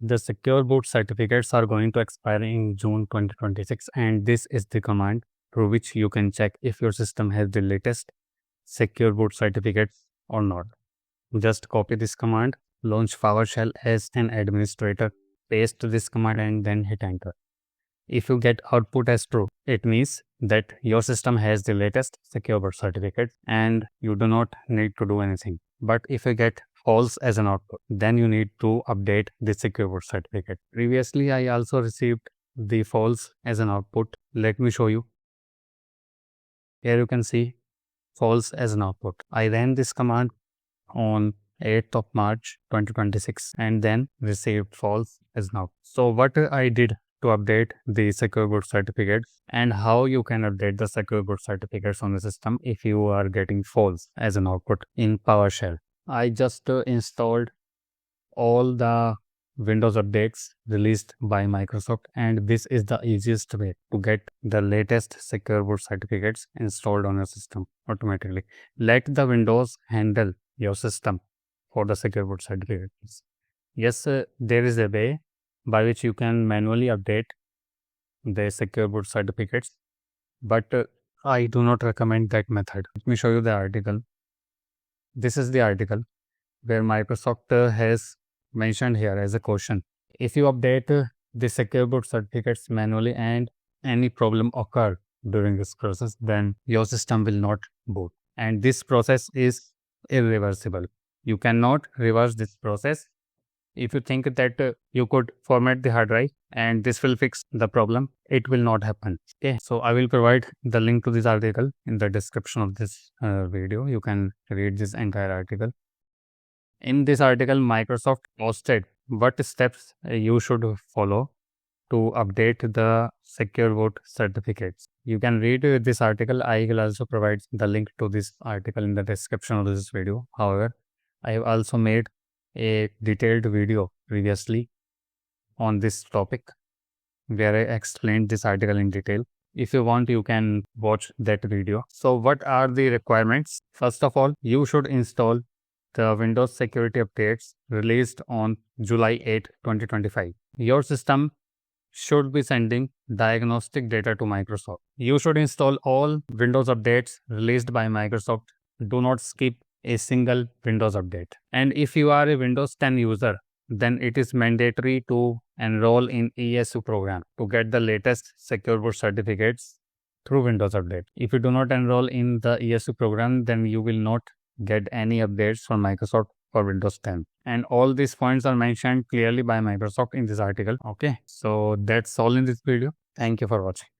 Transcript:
The secure boot certificates are going to expire in June 2026, and this is the command through which you can check if your system has the latest secure boot certificates or not. Just copy this command, launch PowerShell as an administrator, paste this command and then hit enter. If you get output as true, it means that your system has the latest secure boot certificate and you do not need to do anything. But if you get false as an output, then you need to update the secure boot certificate. Previously, I also received the false as an output. Let me show you. Here you can see false as an output. I ran this command on 8th of March 2026 and then received false as an output. So what I did to update the secure boot certificates and how you can update the secure boot certificates on the system if you are getting false as an output in PowerShell. I just installed all the Windows updates released by Microsoft, and this is the easiest way to get the latest secure boot certificates installed on your system automatically. Let the Windows handle your system for the secure boot certificates. Yes, there is a way by which you can manually update the secure boot certificates, but I do not recommend that method. Let me show you the article. This is the article where Microsoft has mentioned here as a question. If you update the secure boot certificates manually and any problem occur during this process, then your system will not boot. And this process is irreversible. You cannot reverse this process. If you think that you could format the hard drive and this will fix the problem, it will not happen. Okay, so I will provide the link to this article in the description of this video. You can read this entire article. In this article, Microsoft posted what steps you should follow to update the secure boot certificates. You can read this article. I will also provide the link to this article in the description of this video. However, I have also made a detailed video previously on this topic where I explained this article in detail. If you want, you can watch that video. So what are the requirements? First of all, you should install the Windows security updates released on July 8, 2025. Your system should be sending diagnostic data to Microsoft. You should install all Windows updates released by Microsoft. Do not skip a single Windows update. And if you are a Windows 10 user, then it is mandatory to enroll in ASCII program to get the latest secure boot certificates through Windows Update. If you do not enroll in the ASCII program, then you will not get any updates from Microsoft for Windows 10. And all these points are mentioned clearly by Microsoft in this article. Okay, so that's all in this video. Thank you for watching.